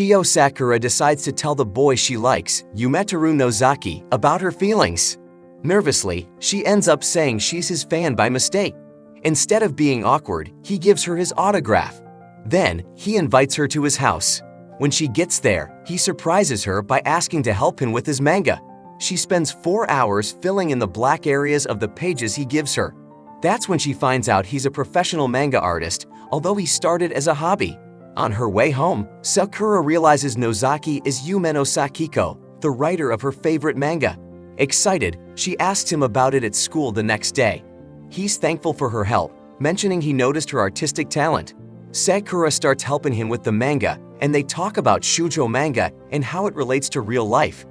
Chiyo Sakura decides to tell the boy she likes, Yumeteru Nozaki, about her feelings. Nervously, she ends up saying she's his fan by mistake. Instead of being awkward, he gives her his autograph. Then, he invites her to his house. When she gets there, he surprises her by asking to help him with his manga. She spends 4 hours filling in the black areas of the pages he gives her. That's when she finds out he's a professional manga artist, although he started as a hobby. On her way home, Sakura realizes Nozaki is Yume no Sakiko, the writer of her favorite manga. Excited, she asks him about it at school the next day. He's thankful for her help, mentioning he noticed her artistic talent. Sakura starts helping him with the manga, and they talk about shoujo manga and how it relates to real life.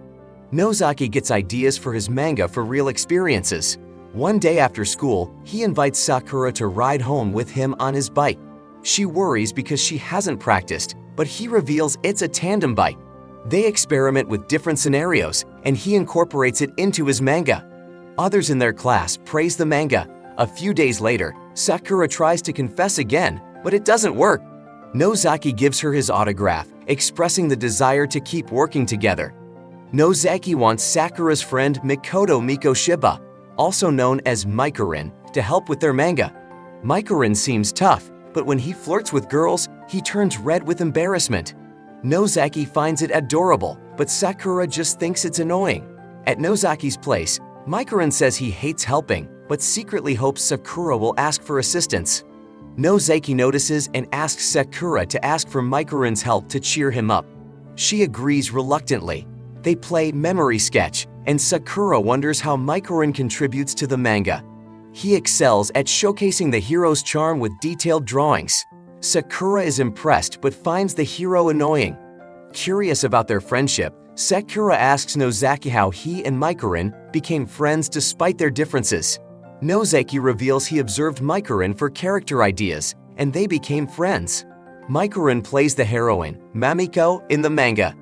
Nozaki gets ideas for his manga for real experiences. One day after school, he invites Sakura to ride home with him on his bike. She worries because she hasn't practiced, but he reveals it's a tandem bike. They experiment with different scenarios, and he incorporates it into his manga. Others in their class praise the manga. A few days later, Sakura tries to confess again, but it doesn't work. Nozaki gives her his autograph, expressing the desire to keep working together. Nozaki wants Sakura's friend Mikoto Mikoshiba, also known as Mikorin, to help with their manga. Mikorin seems tough, but when he flirts with girls, he turns red with embarrassment. Nozaki finds it adorable, but Sakura just thinks it's annoying. At Nozaki's place, Mikorin says he hates helping, but secretly hopes Sakura will ask for assistance. Nozaki notices and asks Sakura to ask for Mikorin's help to cheer him up. She agrees reluctantly. They play memory sketch, and Sakura wonders how Mikorin contributes to the manga. He excels at showcasing the hero's charm with detailed drawings. Sakura is impressed but finds the hero annoying. Curious about their friendship, Sakura asks Nozaki how he and Mikorin became friends despite their differences. Nozaki reveals he observed Mikorin for character ideas, and they became friends. Mikorin plays the heroine, Mamiko, in the manga.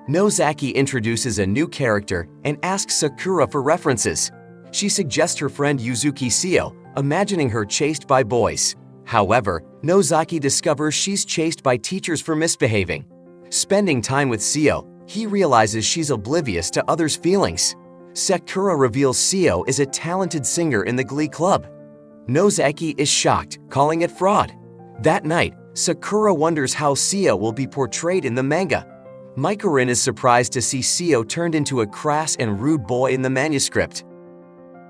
Nozaki introduces a new character and asks Sakura for references. She suggests her friend Yuzuki Seo, imagining her chased by boys. However, Nozaki discovers she's chased by teachers for misbehaving. Spending time with Seo, he realizes she's oblivious to others' feelings. Sakura reveals Seo is a talented singer in the Glee Club. Nozaki is shocked, calling it fraud. That night, Sakura wonders how Seo will be portrayed in the manga. Mikorin is surprised to see Seo turned into a crass and rude boy in the manuscript.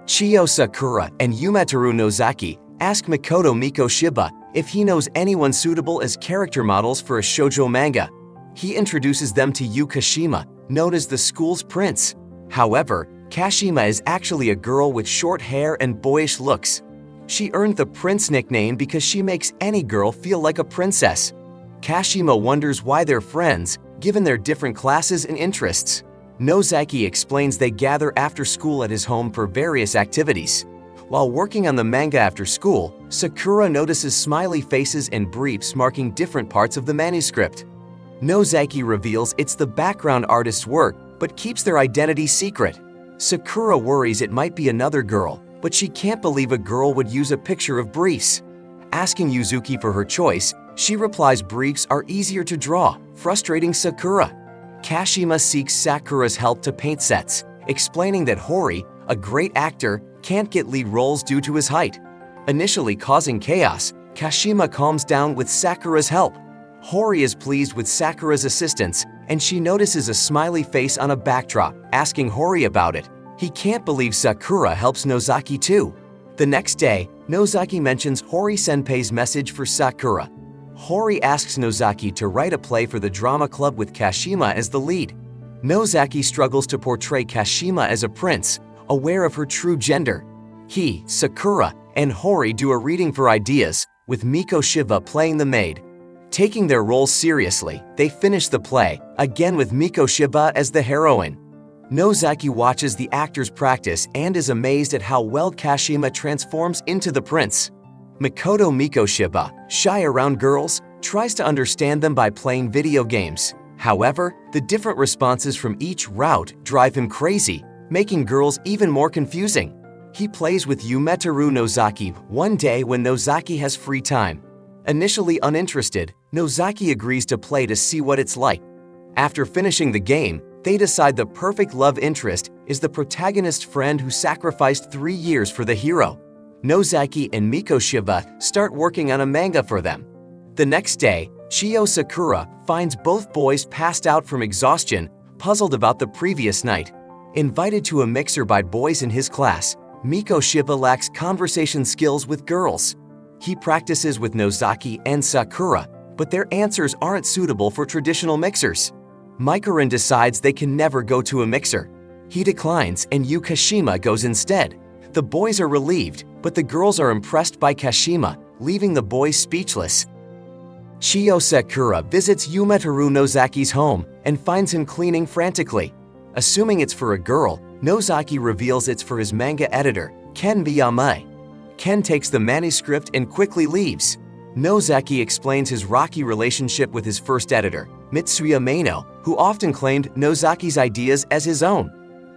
Chiyo Sakura and Yumeteru Nozaki ask Mikoto Mikoshiba if he knows anyone suitable as character models for a shoujo manga. He introduces them to Yu Kashima, known as the school's prince. However, Kashima is actually a girl with short hair and boyish looks. She earned the prince nickname because she makes any girl feel like a princess. Kashima wonders why they're friends, given their different classes and interests. Nozaki explains they gather after school at his home for various activities. While working on the manga after school, Sakura notices smiley faces and briefs marking different parts of the manuscript. Nozaki reveals it's the background artist's work, but keeps their identity secret. Sakura worries it might be another girl, but she can't believe a girl would use a picture of briefs. Asking Yuzuki for her choice, she replies briefs are easier to draw, frustrating Sakura. Kashima seeks Sakura's help to paint sets, explaining that Hori, a great actor, can't get lead roles due to his height. Initially causing chaos, Kashima calms down with Sakura's help. Hori is pleased with Sakura's assistance, and she notices a smiley face on a backdrop, asking Hori about it. He can't believe Sakura helps Nozaki too. The next day, Nozaki mentions Hori-senpai's message for Sakura. Hori asks Nozaki to write a play for the drama club with Kashima as the lead. Nozaki struggles to portray Kashima as a prince, aware of her true gender. He, Sakura, and Hori do a reading for ideas, with Mikoshiba playing the maid. Taking their roles seriously, they finish the play, again with Mikoshiba as the heroine. Nozaki watches the actors practice and is amazed at how well Kashima transforms into the prince. Mikoto Mikoshiba, shy around girls, tries to understand them by playing video games. However, the different responses from each route drive him crazy, making girls even more confusing. He plays with Yumeteru Nozaki one day when Nozaki has free time. Initially uninterested, Nozaki agrees to play to see what it's like. After finishing the game, they decide the perfect love interest is the protagonist's friend who sacrificed 3 years for the hero. Nozaki and Mikoshiba start working on a manga for them. The next day, Chiyo Sakura finds both boys passed out from exhaustion, puzzled about the previous night. Invited to a mixer by boys in his class, Mikoshiba lacks conversation skills with girls. He practices with Nozaki and Sakura, but their answers aren't suitable for traditional mixers. Mikoran decides they can never go to a mixer. He declines and Yu Kashima goes instead. The boys are relieved, but the girls are impressed by Kashima, leaving the boys speechless. Chiyo Sakura visits Yumeteru Nozaki's home and finds him cleaning frantically. Assuming it's for a girl, Nozaki reveals it's for his manga editor, Ken Miyame. Ken takes the manuscript and quickly leaves. Nozaki explains his rocky relationship with his first editor, Mitsuya Maino, who often claimed Nozaki's ideas as his own.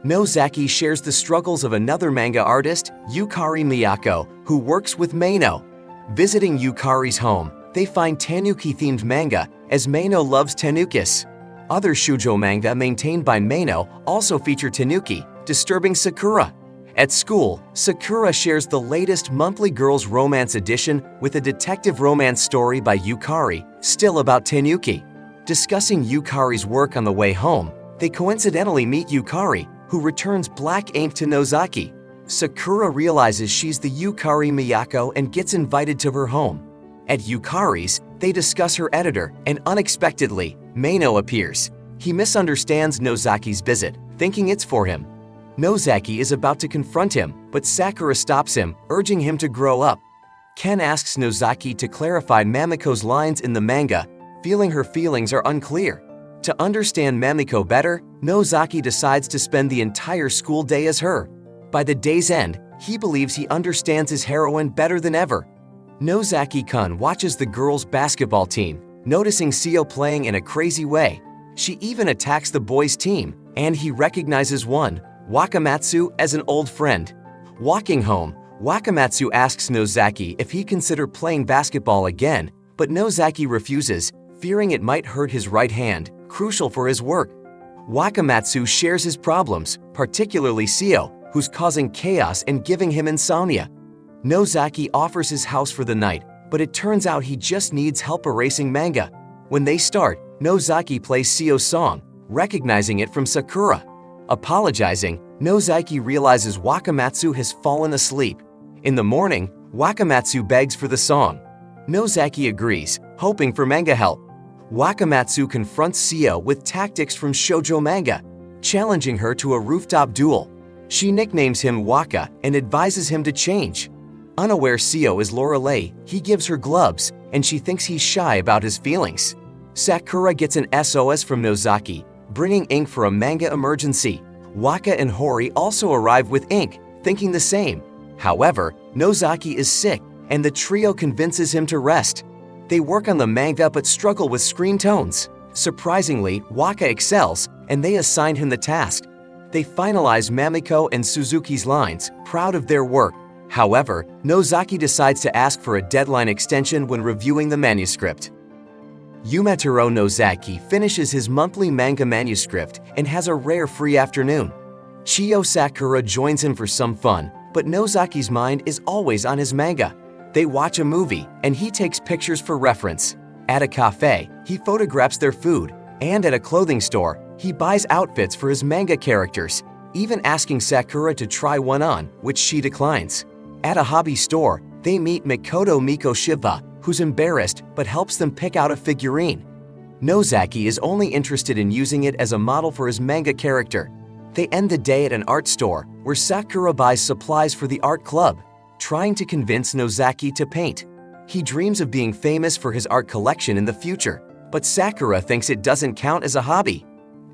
Nozaki shares the struggles of another manga artist, Yukari Miyako, who works with Maino. Visiting Yukari's home, they find tanuki-themed manga, as Maino loves tanukis. Other shoujo manga maintained by Maino also feature tanuki, disturbing Sakura. At school, Sakura shares the latest monthly girls' romance edition with a detective romance story by Yukari, still about tanuki. Discussing Yukari's work on the way home, they coincidentally meet Yukari, who returns black ink to Nozaki. Sakura realizes she's the Yukari Miyako and gets invited to her home. At Yukari's, they discuss her editor, and unexpectedly, Maino appears. He misunderstands Nozaki's visit, thinking it's for him. Nozaki is about to confront him, but Sakura stops him, urging him to grow up. Ken asks Nozaki to clarify Mamiko's lines in the manga, feeling her feelings are unclear. To understand Mamiko better, Nozaki decides to spend the entire school day as her. By the day's end, he believes he understands his heroine better than ever. Nozaki-kun watches the girls' basketball team, noticing Seo playing in a crazy way. She even attacks the boys' team, and he recognizes one, Wakamatsu, as an old friend. Walking home, Wakamatsu asks Nozaki if he consider playing basketball again, but Nozaki refuses, fearing it might hurt his right hand, crucial for his work. Wakamatsu shares his problems, particularly Seo, who's causing chaos and giving him insomnia. Nozaki offers his house for the night, but it turns out he just needs help erasing manga. When they start, Nozaki plays Seo's song, recognizing it from Sakura. Apologizing, Nozaki realizes Wakamatsu has fallen asleep. In the morning, Wakamatsu begs for the song. Nozaki agrees, hoping for manga help. Wakamatsu confronts Seo with tactics from shoujo manga, challenging her to a rooftop duel. She nicknames him Waka and advises him to change. Unaware Seo is Lorelei, he gives her gloves, and she thinks he's shy about his feelings. Sakura gets an SOS from Nozaki, bringing ink for a manga emergency. Waka and Hori also arrive with ink, thinking the same. However, Nozaki is sick, and the trio convinces him to rest. They work on the manga but struggle with screen tones. Surprisingly, Waka excels, and they assign him the task. They finalize Mamiko and Suzuki's lines, proud of their work. However, Nozaki decides to ask for a deadline extension when reviewing the manuscript. Yumeteru Nozaki finishes his monthly manga manuscript and has a rare free afternoon. Chiyo Sakura joins him for some fun, but Nozaki's mind is always on his manga. They watch a movie, and he takes pictures for reference. At a cafe, he photographs their food, and at a clothing store, he buys outfits for his manga characters, even asking Sakura to try one on, which she declines. At a hobby store, they meet Mikoto Mikoshiba, who's embarrassed but helps them pick out a figurine. Nozaki is only interested in using it as a model for his manga character. They end the day at an art store, where Sakura buys supplies for the art club, trying to convince Nozaki to paint. He dreams of being famous for his art collection in the future, but Sakura thinks it doesn't count as a hobby.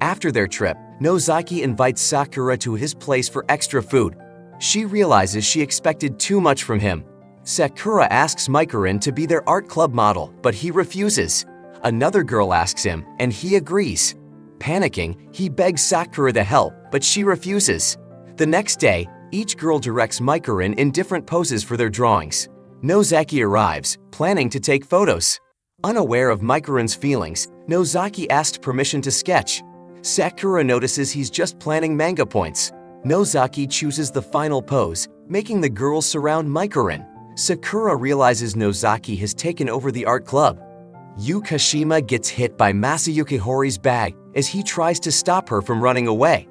After their trip, Nozaki invites Sakura to his place for extra food. She realizes she expected too much from him. Sakura asks Mikoran to be their art club model, but he refuses. Another girl asks him, and he agrees. Panicking, he begs Sakura to help, but she refuses. The next day, each girl directs Mikoran in different poses for their drawings. Nozaki arrives, planning to take photos. Unaware of Mikoran's feelings, Nozaki asked permission to sketch. Sakura notices he's just planning manga points. Nozaki chooses the final pose, making the girls surround Mikoran. Sakura realizes Nozaki has taken over the art club. Yu Kashima gets hit by Masayuki Hori's bag as he tries to stop her from running away.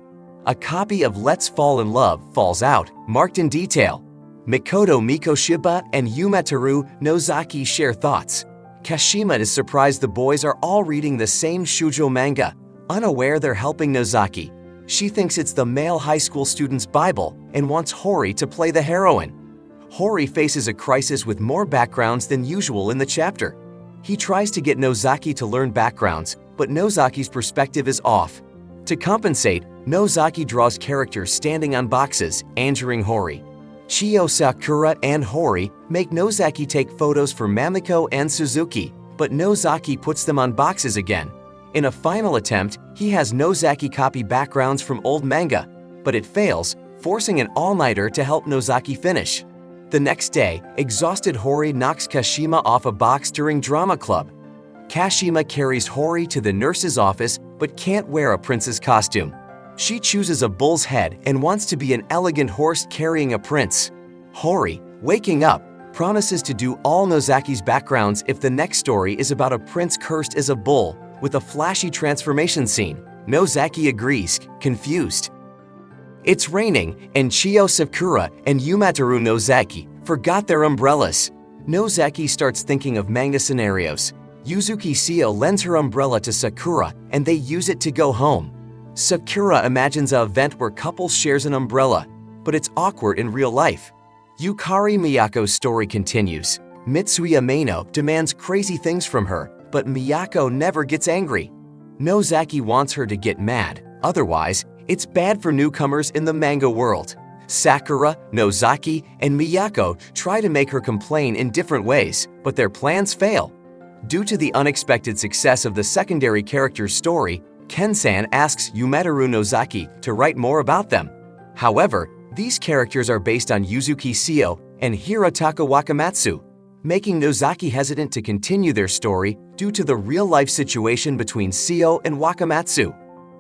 A copy of Let's Fall in Love falls out, marked in detail. Mikoto Mikoshiba and Yumatoru Nozaki share thoughts. Kashima is surprised the boys are all reading the same shoujo manga, unaware they're helping Nozaki. She thinks it's the male high school student's Bible and wants Hori to play the heroine. Hori faces a crisis with more backgrounds than usual in the chapter. He tries to get Nozaki to learn backgrounds, but Nozaki's perspective is off. To compensate, Nozaki draws characters standing on boxes, injuring Hori. Chiyo, Sakura, and Hori make Nozaki take photos for Mamiko and Suzuki, but Nozaki puts them on boxes again. In a final attempt, he has Nozaki copy backgrounds from old manga, but it fails, forcing an all-nighter to help Nozaki finish. The next day, exhausted Hori knocks Kashima off a box during drama club. Kashima carries Hori to the nurse's office but can't wear a prince's costume. She chooses a bull's head and wants to be an elegant horse carrying a prince. Hori, waking up, promises to do all Nozaki's backgrounds if the next story is about a prince cursed as a bull, with a flashy transformation scene. Nozaki agrees, confused. It's raining, and Chiyo, Sakura and Yumatoru Nozaki forgot their umbrellas. Nozaki starts thinking of manga scenarios. Yuzuki Seo lends her umbrella to Sakura, and they use it to go home. Sakura imagines an event where couples shares an umbrella, but it's awkward in real life. Yukari Miyako's story continues. Mitsuya Meino demands crazy things from her, but Miyako never gets angry. Nozaki wants her to get mad, otherwise, it's bad for newcomers in the manga world. Sakura, Nozaki, and Miyako try to make her complain in different ways, but their plans fail. Due to the unexpected success of the secondary character's story, Ken-san asks Yumatoru Nozaki to write more about them. However, these characters are based on Yuzuki Seo and Hirotaka Wakamatsu, making Nozaki hesitant to continue their story due to the real-life situation between Seo and Wakamatsu.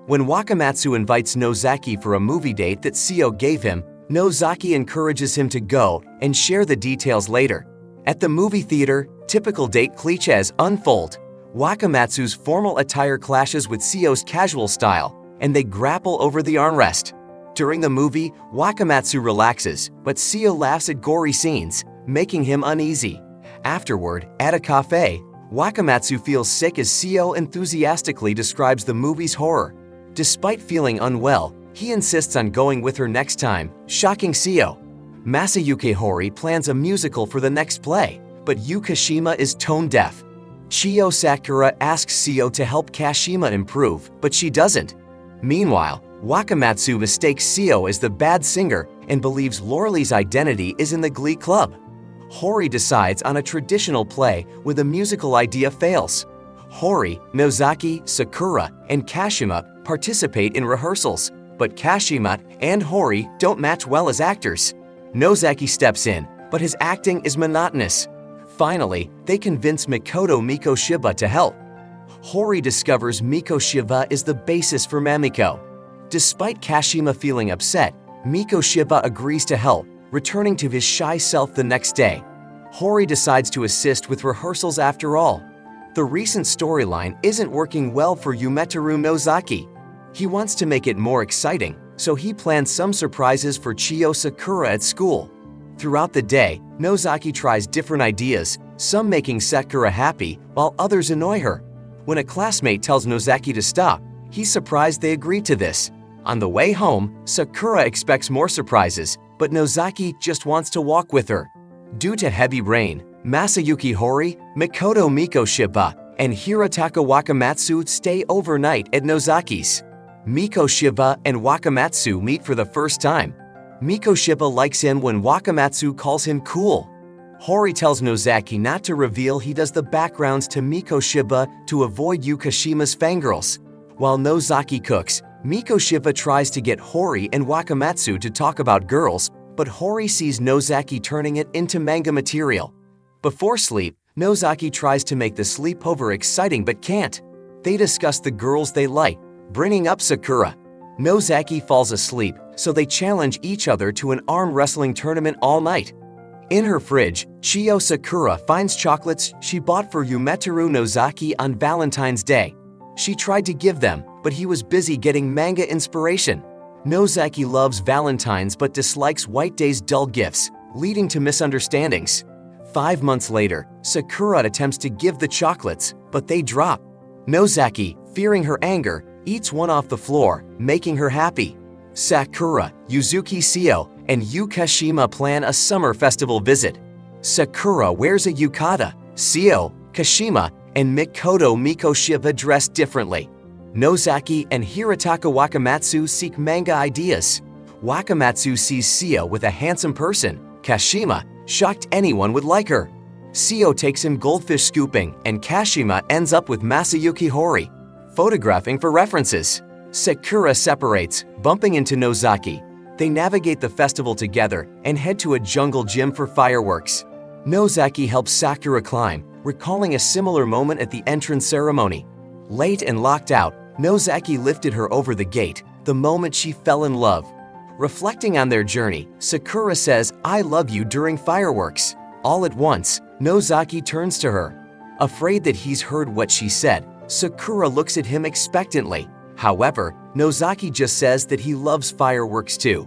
When Wakamatsu invites Nozaki for a movie date that Seo gave him, Nozaki encourages him to go and share the details later. At the movie theater, typical date clichés unfold. Wakamatsu's formal attire clashes with Seo's casual style, and they grapple over the armrest. During the movie, Wakamatsu relaxes, but Seo laughs at gory scenes, making him uneasy. Afterward, at a cafe, Wakamatsu feels sick as Seo enthusiastically describes the movie's horror. Despite feeling unwell, he insists on going with her next time, shocking Seo. Masayuki Hori plans a musical for the next play, but Yu Kashima is tone-deaf. Chiyo Sakura asks Seo to help Kashima improve, but she doesn't. Meanwhile, Wakamatsu mistakes Seo as the bad singer and believes Loreley's identity is in the Glee Club. Hori decides on a traditional play where the musical idea fails. Hori, Nozaki, Sakura, and Kashima participate in rehearsals, but Kashima and Hori don't match well as actors. Nozaki steps in, but his acting is monotonous. Finally, they convince Mikoto Mikoshiba to help. Hori discovers Mikoshiba is the basis for Mamiko. Despite Kashima feeling upset, Mikoshiba agrees to help, returning to his shy self the next day. Hori decides to assist with rehearsals after all. The recent storyline isn't working well for Yumatoru Nozaki. He wants to make it more exciting, so he plans some surprises for Chiyo Sakura at school. Throughout the day, Nozaki tries different ideas, some making Sakura happy while others annoy her. When a classmate tells Nozaki to stop, he's surprised they agreed to this. On the way home, Sakura expects more surprises, but Nozaki just wants to walk with her. Due to heavy rain, Masayuki Hori, Mikoto Mikoshiba, and Hirotaka Wakamatsu stay overnight at Nozaki's. Mikoshiba and Wakamatsu meet for the first time. Mikoshiba likes him when Wakamatsu calls him cool. Hori tells Nozaki not to reveal he does the backgrounds to Mikoshiba to avoid Yu Kashima's fangirls. While Nozaki cooks, Mikoshiba tries to get Hori and Wakamatsu to talk about girls, but Hori sees Nozaki turning it into manga material. Before sleep, Nozaki tries to make the sleepover exciting but can't. They discuss the girls they like, bringing up Sakura. Nozaki falls asleep, so they challenge each other to an arm wrestling tournament all night. In her fridge, Chiyo Sakura finds chocolates she bought for Yumeteru Nozaki on Valentine's Day. She tried to give them, but he was busy getting manga inspiration. Nozaki loves Valentine's but dislikes White Day's dull gifts, leading to misunderstandings. 5 months later, Sakura attempts to give the chocolates, but they drop. Nozaki, fearing her anger, eats one off the floor, making her happy. Sakura, Yuzuki Seo, and Yu Kashima plan a summer festival visit. Sakura wears a yukata, Seo, Kashima, and Mikoto Mikoshiba dress differently. Nozaki and Hirataka Wakamatsu seek manga ideas. Wakamatsu sees Seo with a handsome person. Kashima, shocked anyone would like her. Seo takes him goldfish scooping, and Kashima ends up with Masayuki Hori, photographing for references. Sakura separates, bumping into Nozaki. They navigate the festival together and head to a jungle gym for fireworks. Nozaki helps Sakura climb, recalling a similar moment at the entrance ceremony. Late and locked out, Nozaki lifted her over the gate, the moment she fell in love. Reflecting on their journey, Sakura says, "I love you" during fireworks. All at once, Nozaki turns to her. Afraid that he's heard what she said, Sakura looks at him expectantly. However, Nozaki just says that he loves fireworks too.